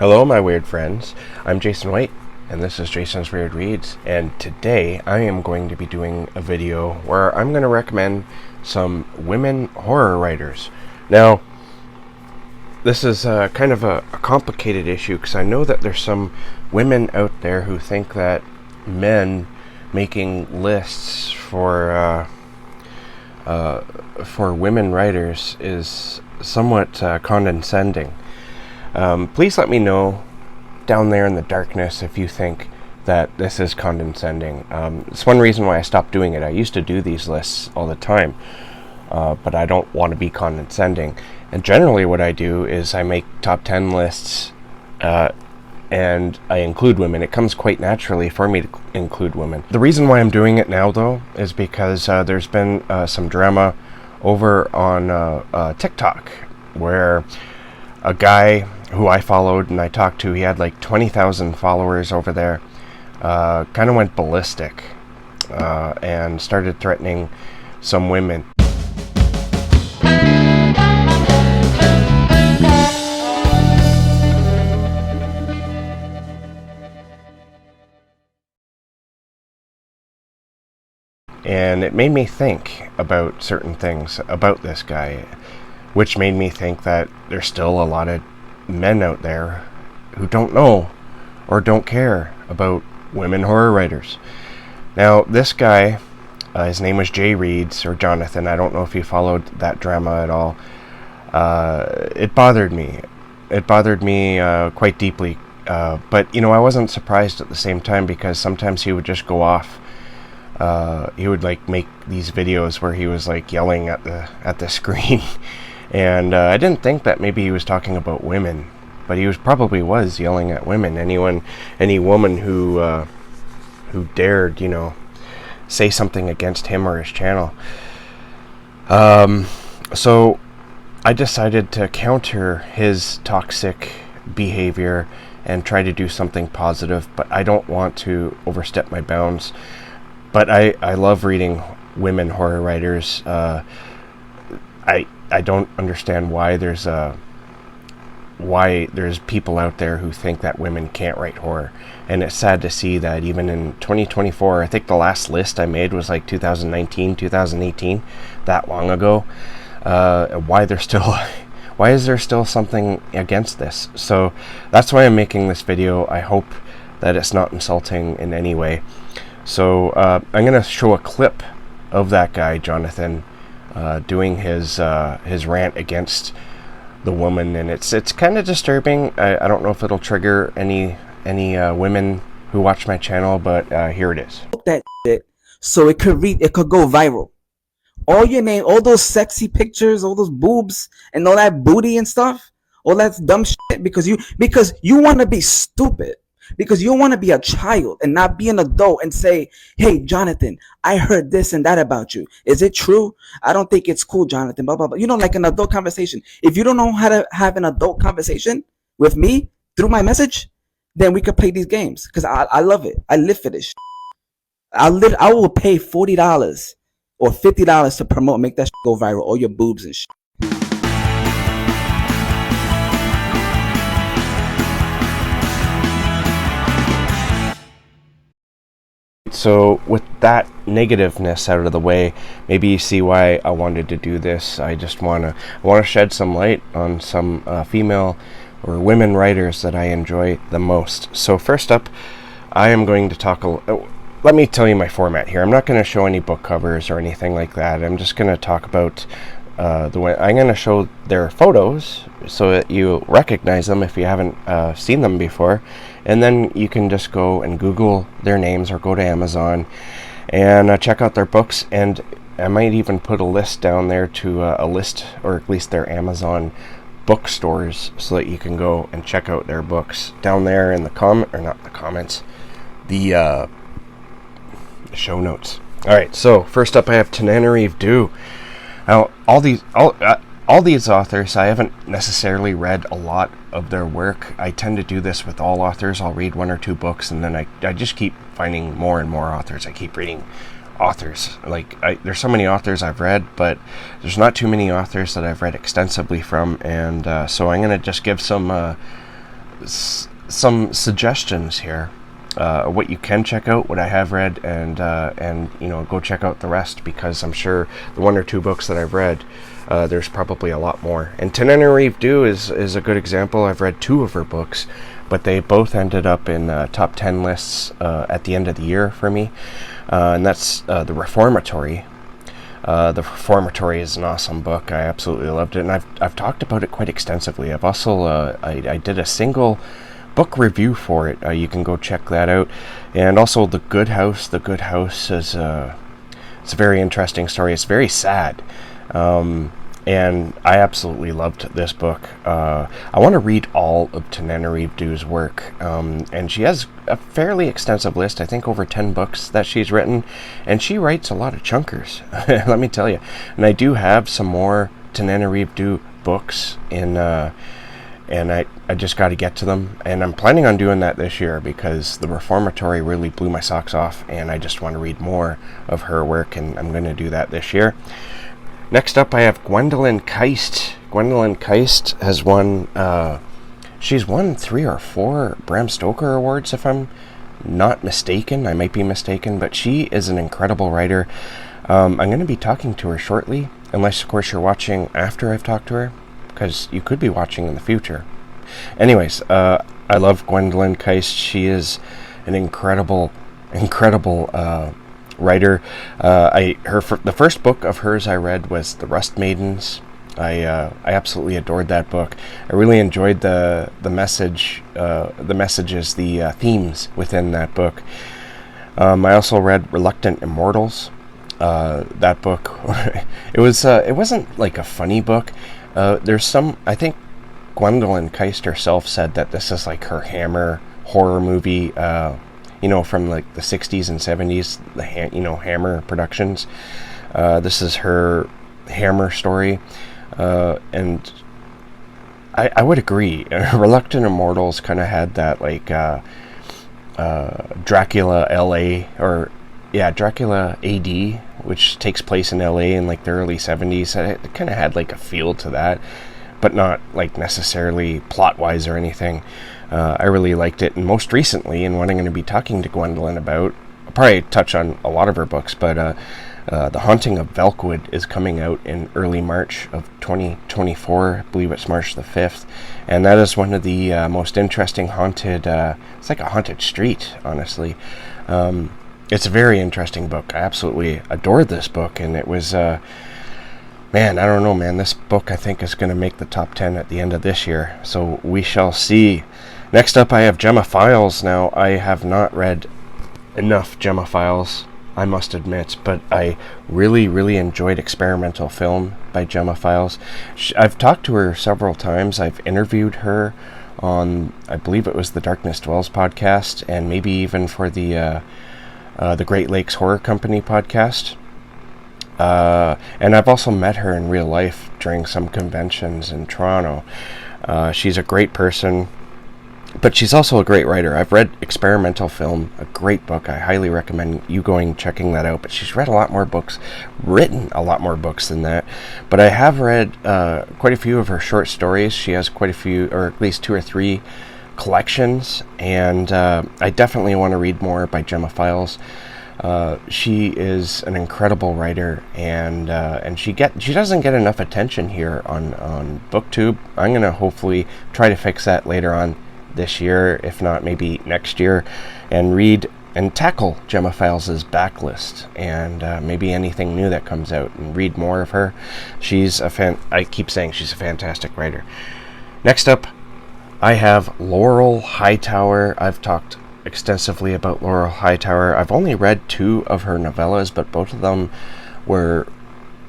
Hello, my weird friends. I'm Jason White, and this is Jason's Weird Reads. And today I am going to be doing a video where I'm going to recommend some women horror writers. Now, this is kind of a complicated issue because I know that there's some women out there who think that men making lists for women writers is somewhat condescending. Please let me know down there in the darkness if you think that this is condescending. It's one reason why I stopped doing it. I used to do these lists all the time, but I don't want to be condescending. And generally what I do is I make top 10 lists and I include women. It comes quite naturally for me to include women. The reason why I'm doing it now, though, is because there's been some drama over on TikTok where a guy who I followed and I talked to, he had like 20,000 followers over there, kind of went ballistic and started threatening some women. And it made me think about certain things about this guy, which made me think that there's still a lot of men out there who don't know or don't care about women horror writers. Now, this guy, his name was Jay Reeds, or Jonathan. I don't know if you followed that drama at all. It bothered me. It bothered me quite deeply. But, you know, I wasn't surprised at the same time because sometimes he would just go off. He would like make these videos where he was like yelling at the screen. And I didn't think that maybe he was talking about women, but he probably was yelling at women. Any woman who dared, you know, say something against him or his channel. So I decided to counter his toxic behavior and try to do something positive, but I don't want to overstep my bounds. But I love reading women horror writers. I don't understand why there's people out there who think that women can't write horror, and it's sad to see that even in 2024. I think the last list I made was like 2019, 2018, that long ago. Why is there still something against this? So that's why I'm making this video. I hope that it's not insulting in any way. So I'm gonna show a clip of that guy Jonathan doing his rant against the woman, and it's kind of disturbing. I don't know if it'll trigger any women who watch my channel, but here it is. That shit, so it could go viral. All your name, all those sexy pictures, all those boobs, and all that booty and stuff, all that dumb shit, because you want to be stupid. Because you want to be a child and not be an adult and say, hey, Jonathan, I heard this and that about you. Is it true? I don't think it's cool, Jonathan, blah, blah, blah. You know, like an adult conversation. If you don't know how to have an adult conversation with me through my message, then we could play these games. Because I love it. I live for this shit. I will pay $40 or $50 to promote, make that shit go viral. All your boobs and shit. So with that negativeness out of the way, maybe you see why I wanted to do this. I just want to shed some light on some female or women writers that I enjoy the most. So first up, I am going to talk let me tell you my format here. I'm not going to show any book covers or anything like that. I'm just going to talk about I'm going to show their photos so that you recognize them if you haven't seen them before, and then you can just go and Google their names or go to Amazon and check out their books. And I might even put a list down there to a list, or at least their Amazon bookstores, so that you can go and check out their books down there in the the show notes. All right, so first up I have Tenan Do. Now, all these authors, I haven't necessarily read a lot of their work. I tend to do this with all authors. I'll read one or two books, and then I just keep finding more and more authors. I keep reading authors. There's so many authors I've read, but there's not too many authors that I've read extensively from, and so I'm going to just give some some suggestions here. What you can check out, what I have read, and go check out the rest, because I'm sure the 1 or 2 books that I've read, there's probably a lot more. And Tenan Do is a good example. I've read 2 of her books, but they both ended up in top 10 lists at the end of the year for me, and that's The Reformatory. The Reformatory is an awesome book. I absolutely loved it, and I've talked about it quite extensively. I've also I did a single book review for it. You can go check that out. And also The Good House. The Good House is it's a very interesting story. It's very sad, and I absolutely loved this book. I want to read all of Tenan Do's work, and she has a fairly extensive list. I think over 10 books that she's written, and she writes a lot of chunkers. Let me tell you. And I do have some more Tenan Do books in. And I just got to get to them, and I'm planning on doing that this year, because The Reformatory really blew my socks off, and I just want to read more of her work, and I'm going to do that this year. Next up, I have Gwendalyn Ka. Gwendalyn Ka has won, she's won 3 or 4 Bram Stoker awards, if I'm not mistaken. I might be mistaken, but she is an incredible writer. I'm going to be talking to her shortly, unless, of course, you're watching after I've talked to her, because you could be watching in the future. Anyways, I love Gwendalyn Ka. She is an incredible writer. The first book of hers I read was The Rust Maidens. I absolutely adored that book. I really enjoyed the messages, the themes within that book. I also read Reluctant Immortals. That book, it wasn't like a funny book. There's some, I think Gwendalyn Ka herself said that this is like her Hammer horror movie, from like the 60s and 70s, the Hammer Productions. This is her Hammer story, and I would agree. Reluctant Immortals kind of had that like Dracula LA, Dracula AD, which takes place in LA in like the early 70s. It kind of had like a feel to that, but not like necessarily plot-wise or anything. I really liked it, and most recently, and what I'm going to be talking to Gwendalyn about, I'll probably touch on a lot of her books, but The Haunting of Velkwood is coming out in early March of 2024. I believe it's March the 5th, and that is one of the most interesting haunted, it's like a haunted street, honestly. It's a very interesting book. I absolutely adored this book, and it was, I don't know, man. This book, I think, is going to make the top 10 at the end of this year, so we shall see. Next up, I have Gemma Files. Now, I have not read enough Gemma Files, I must admit, but I really, really enjoyed Experimental Film by Gemma Files. I've talked to her several times. I've interviewed her on, I believe it was the Darkness Dwells podcast, and maybe even for the Great Lakes Horror Company podcast. And I've also met her in real life during some conventions in Toronto. She's a great person, but she's also a great writer. I've read Experimental Film, a great book. I highly recommend you checking that out. But she's read a lot more books, written a lot more books than that. But I have read quite a few of her short stories. She has quite a few, or at least 2 or 3 collections, and I definitely want to read more by Gemma Files. She is an incredible writer, and she doesn't get enough attention here on BookTube. I'm gonna hopefully try to fix that later on this year, if not maybe next year, and read and tackle Gemma Files' backlist, and maybe anything new that comes out, and read more of her. I keep saying she's a fantastic writer. Next up, I have Laurel Hightower. I've talked extensively about Laurel Hightower. I've only read 2 of her novellas, but both of them were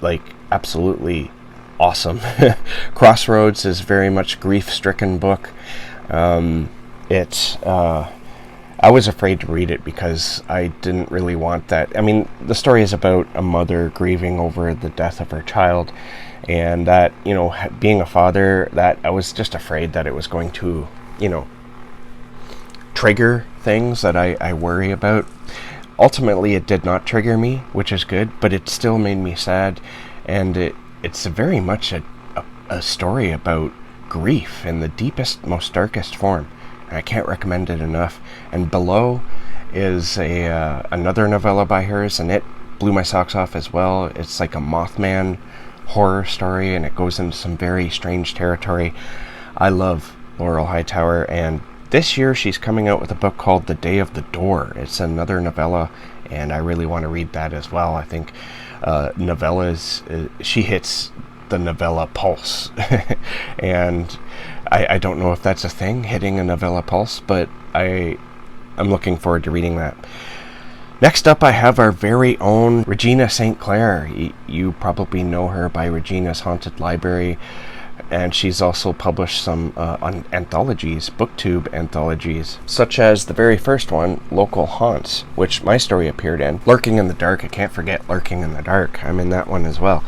like absolutely awesome. Crossroads is very much grief-stricken book. I was afraid to read it because I didn't really want that. I mean, the story is about a mother grieving over the death of her child, and that, being a father, that I was just afraid that it was going to, trigger things that I worry about. Ultimately, it did not trigger me, which is good, but it still made me sad, and it's very much a story about grief in the deepest, most darkest form. and I can't recommend it enough. And below is another novella by hers, and it blew my socks off as well. It's like a Mothman horror story, and it goes into some very strange territory. I love Laurel Hightower, and this year she's coming out with a book called The Day of the Door. It's another novella, and I really want to read that as well. I think novellas, she hits the novella pulse. And I don't know if that's a thing, hitting a novella pulse, but I'm looking forward to reading that. Next up, I have our very own Regina St. Clair. You probably know her by Regina's Haunted Library, and she's also published some anthologies, booktube anthologies, such as the very first one, Local Haunts, which my story appeared in. Lurking in the Dark, I can't forget Lurking in the Dark. I'm in that one as well.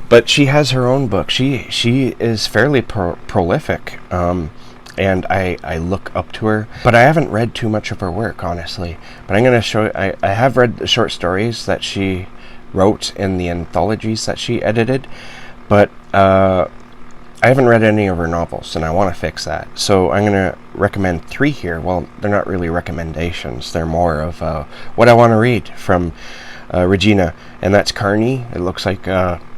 But she has her own book. She is fairly prolific, and I look up to her. But I haven't read too much of her work, honestly. But I'm going to show you, I have read the short stories that she wrote in the anthologies that she edited, but I haven't read any of her novels, and I want to fix that. So I'm going to recommend 3 here. Well, they're not really recommendations. They're more of what I want to read from Regina, and that's Carney. It looks like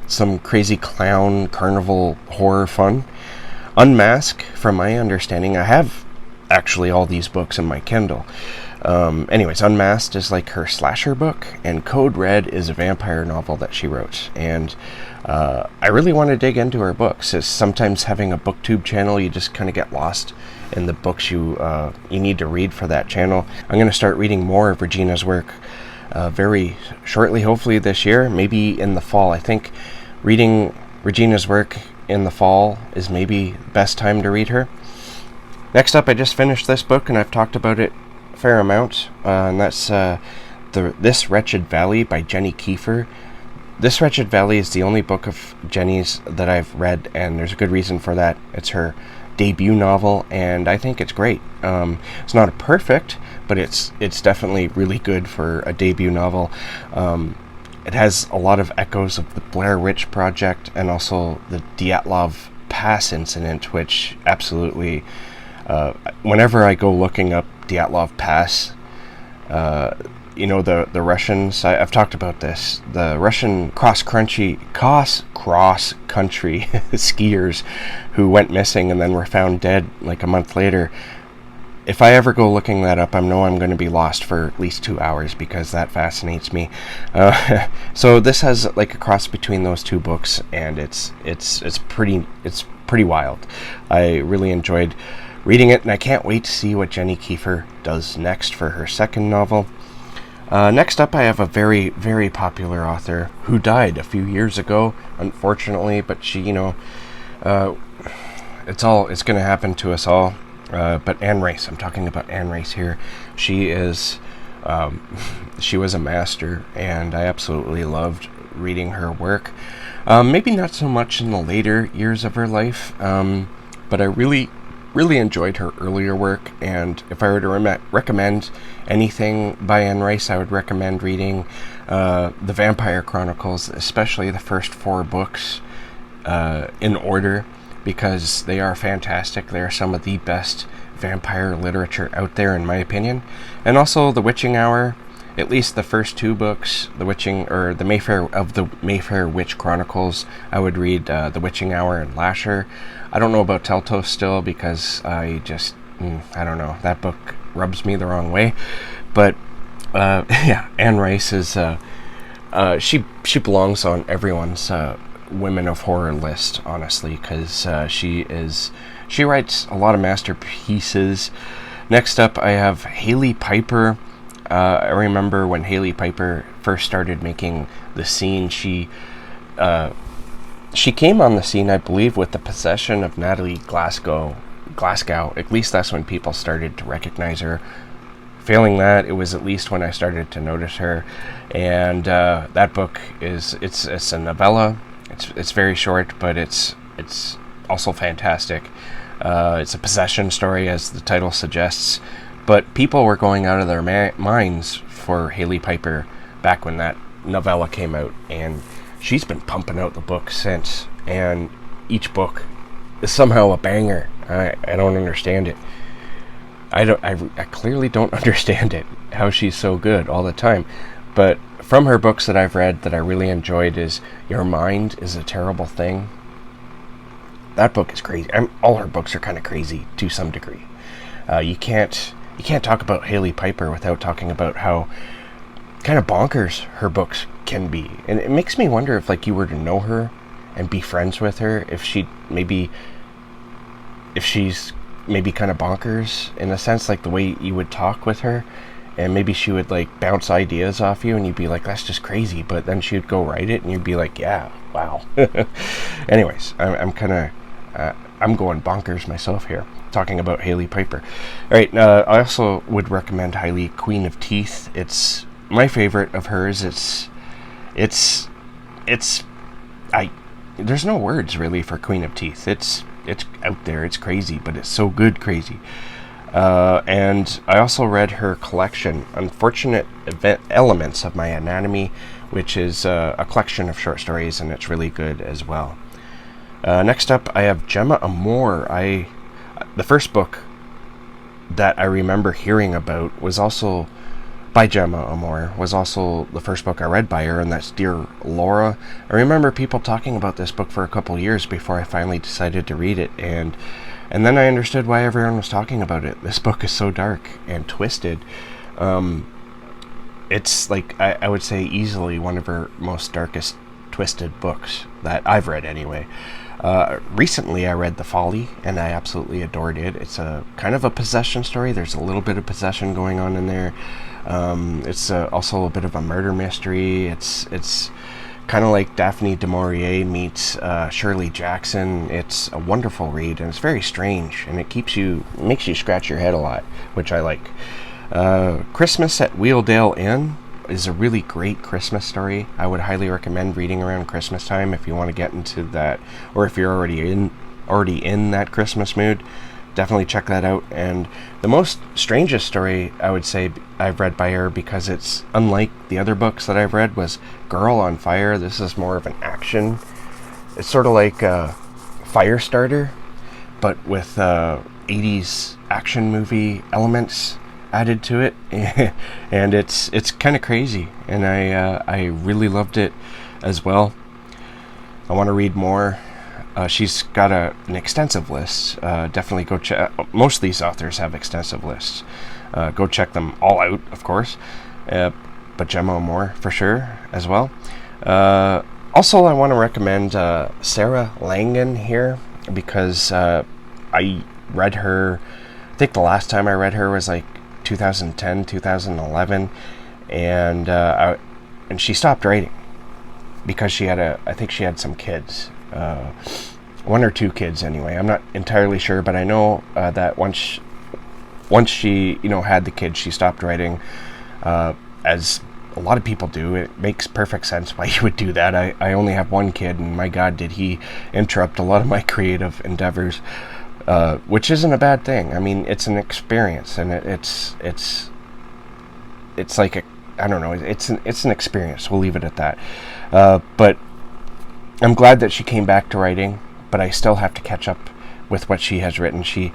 some crazy clown carnival horror fun. Unmask, from my understanding, I have actually all these books in my Kindle. Anyways, Unmasked is like her slasher book, and Code Red is a vampire novel that she wrote. And I really want to dig into her books. It's sometimes having a booktube channel, you just kind of get lost in the books you need to read for that channel. I'm going to start reading more of Regina's work very shortly, hopefully this year, maybe in the fall. I think reading Regina's work in the fall is maybe the best time to read her. Next up, I just finished this book, and I've talked about it a fair amount, and that's This Wretched Valley by Jenny Kefir. This Wretched Valley is the only book of Jenny's that I've read, and there's a good reason for that. It's her debut novel, and I think it's great. It's not perfect, but it's definitely really good for a debut novel. It has a lot of echoes of the Blair Witch Project and also the Dyatlov Pass incident, which absolutely, whenever I go looking up Dyatlov Pass, the Russians, I've talked about this, the Russian cross-country skiers who went missing and then were found dead like a month later. If I ever go looking that up, I know I'm going to be lost for at least 2 hours because that fascinates me. So this has like a cross between those two books, and it's pretty wild. I really enjoyed reading it, and I can't wait to see what Jenny Kefir does next for her second novel. Next up, I have a very, very popular author who died a few years ago, unfortunately, but she, it's going to happen to us all. But Anne Rice, I'm talking about Anne Rice here. She was a master, and I absolutely loved reading her work. Maybe not so much in the later years of her life, but I really enjoyed her earlier work, and if I were to recommend anything by Anne Rice, I would recommend reading The Vampire Chronicles, especially the first 4 books in order, because they are fantastic. They are some of the best vampire literature out there, in my opinion. And also The Witching Hour, at least the first 2 books, the Mayfair Witch Chronicles. I would read The Witching Hour and Lasher. I don't know about Teltos still, because I don't know, that book rubs me the wrong way. But yeah, Anne Rice is she belongs on everyone's Women of Horror list, honestly, because she writes a lot of masterpieces. Next up, I have Hailey Piper. I remember when Hailey Piper first started making the scene, she came on the scene, I believe, with the Possession of Natalie Glasgow. At least that's when people started to recognize her. Failing that, it was at least when I started to notice her. And that book it's a novella. It's very short, but it's also fantastic. It's a possession story, as the title suggests. But people were going out of their minds for Hailey Piper back when that novella came out, and she's been pumping out the books since. And each book is somehow a banger. I don't understand it. I clearly don't understand it, how she's so good all the time. But from her books that I've read that I really enjoyed is Your Mind is a Terrible Thing. That book is crazy. All her books are kind of crazy to some degree. You can't talk about Hailey Piper without talking about how kind of bonkers her books can be. And it makes me wonder if, like, you were to know her and be friends with her, if she's maybe kind of bonkers in a sense, like the way you would talk with her, and maybe she would like bounce ideas off you and you'd be like, that's just crazy, but then she would go write it and you'd be like, yeah, wow. Anyways, I'm going bonkers myself here talking about Hailey Piper. All right, I also would recommend highly Queen of Teeth. It's my favorite of hers. There's no words really for Queen of Teeth. It's out there, it's crazy, but it's so good crazy. And I also read her collection, Unfortunate Elements of My Anatomy, which is a collection of short stories, and it's really good as well. Next up, I have Jemma Omore. The first book that I remember hearing about was also by Gemma Omore, was also the first book I read by her, and that's Dear Laura. I remember people talking about this book for a couple years before I finally decided to read it, and then I understood why everyone was talking about it. This book is so dark and twisted. It's like, I would say easily one of her most darkest twisted books that I've read anyway. Recently I read The Folly, and I absolutely adored it. It's a kind of a possession story. There's a little bit of possession going on in there. It's also a bit of a murder mystery. It's kind of like Daphne du Maurier meets Shirley Jackson. It's a wonderful read, and it's very strange, and it makes you scratch your head a lot, which I like. Christmas at Wheeldale Inn is a really great Christmas story. I would highly recommend reading around Christmas time if you want to get into that, or if you're already in that Christmas mood. Definitely check that out. And the most strangest story I would say I've read by her, because it's unlike the other books that I've read, was Girl on Fire. This is more of an action. It's sort of like Firestarter, but with 80s action movie elements added to it. And it's kind of crazy, and I really loved it as well. I want to read more. She's got an extensive list. Definitely go check. Most of these authors have extensive lists. Go check them all out, of course. But Jemma Omore for sure as well. Also, I want to recommend Sarah Langan here, because I read her. I think the last time I read her was like 2010, 2011, and she stopped writing because I think she had some kids. One or two kids anyway. I'm not entirely sure, but I know that once she had the kids, she stopped writing, as a lot of people do. It makes perfect sense why you would do that. I only have one kid, and my God, did he interrupt a lot of my creative endeavors, which isn't a bad thing. I mean, it's an experience, and it's like I don't know. It's an experience. We'll leave it at that. But I'm glad that she came back to writing, but I still have to catch up with what she has written. She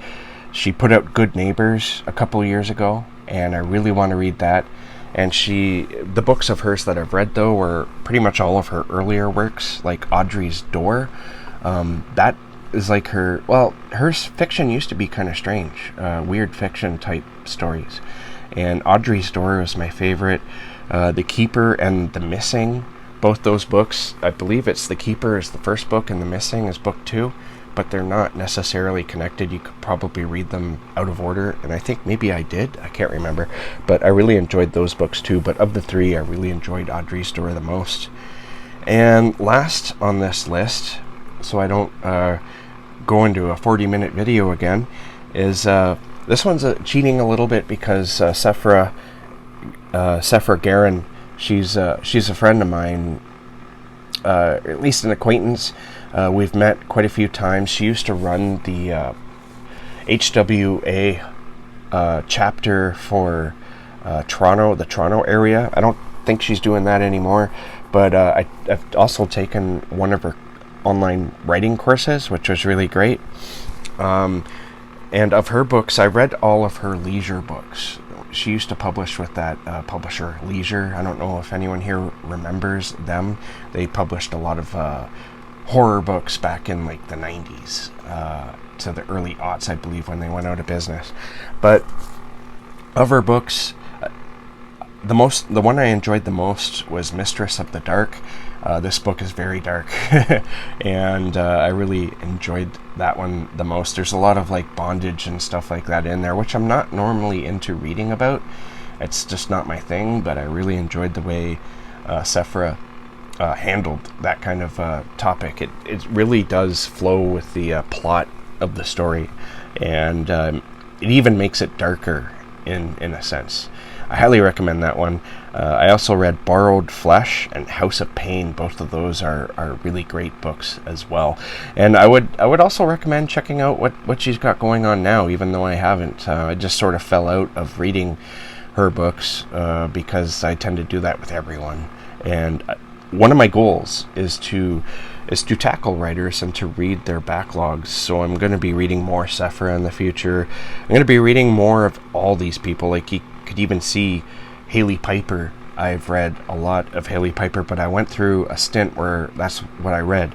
put out Good Neighbors a couple years ago, and I really want to read that. And the books of hers that I've read, though, were pretty much all of her earlier works, like Audrey's Door. That is like her fiction used to be kind of strange, weird fiction type stories. And Audrey's Door is my favorite. The Keeper and The Missing, both those books, I believe it's The Keeper is the first book and The Missing is book 2, but they're not necessarily connected. You could probably read them out of order, and I think maybe I did. I can't remember, but I really enjoyed those books too. But of the three, I really enjoyed Audrey's Door the most. And last on this list, so I don't go into a 40-minute video again, is this one's cheating a little bit, because Sephra Garen, she's a friend of mine, at least an acquaintance. We've met quite a few times. She used to run the HWA chapter for Toronto, the Toronto area. I don't think she's doing that anymore, but I've also taken one of her online writing courses, which was really great. And of her books, I read all of her leisure books. She used to publish with that publisher, Leisure. I don't know if anyone here remembers them. They published a lot of horror books back in like the 90s to the early aughts, I believe, when they went out of business. But of her books, the one I enjoyed the most was Mistress of the Dark. This book is very dark, and I really enjoyed that one the most. There's a lot of like bondage and stuff like that in there, which I'm not normally into reading about. It's just not my thing, but I really enjoyed the way Sephra handled that kind of topic. It really does flow with the plot of the story, and it even makes it darker in a sense. I highly recommend that one. I also read Borrowed Flesh and House of Pain. Both of those are really great books as well. And I would also recommend checking out what she's got going on now, even though I haven't. I just sort of fell out of reading her books because I tend to do that with everyone. And one of my goals is to tackle writers and to read their backlogs. So I'm going to be reading more Sephra in the future. I'm going to be reading more of all these people. Like you could even see Hailey Piper. I've read a lot of Hailey Piper, but I went through a stint where that's what I read.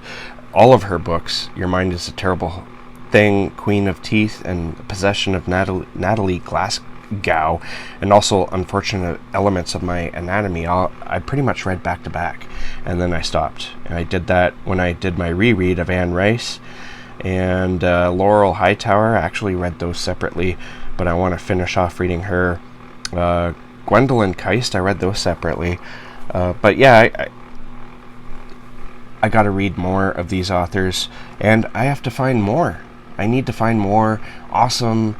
All of her books, Your Mind is a Terrible Thing, Queen of Teeth, and Possession of Natalie Glasgow, and also Unfortunate Elements of My Anatomy, I pretty much read back to back, and then I stopped. And I did that when I did my reread of Anne Rice and Laurel Hightower. I actually read those separately, but I want to finish off reading her. Gwendalyn Ka, I read those separately. But yeah, I got to read more of these authors, and I have to find more. I need to find more awesome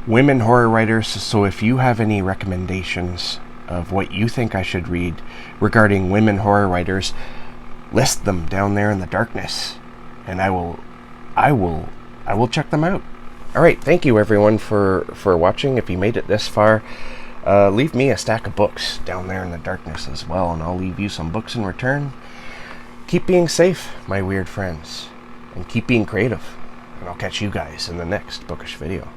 women horror writers. So if you have any recommendations of what you think I should read regarding women horror writers, list them down there in the darkness, and I will check them out. All right, thank you everyone for watching. If you made it this far, leave me a stack of books down there in the darkness as well, and I'll leave you some books in return. Keep being safe, my weird friends, and keep being creative, and I'll catch you guys in the next bookish video.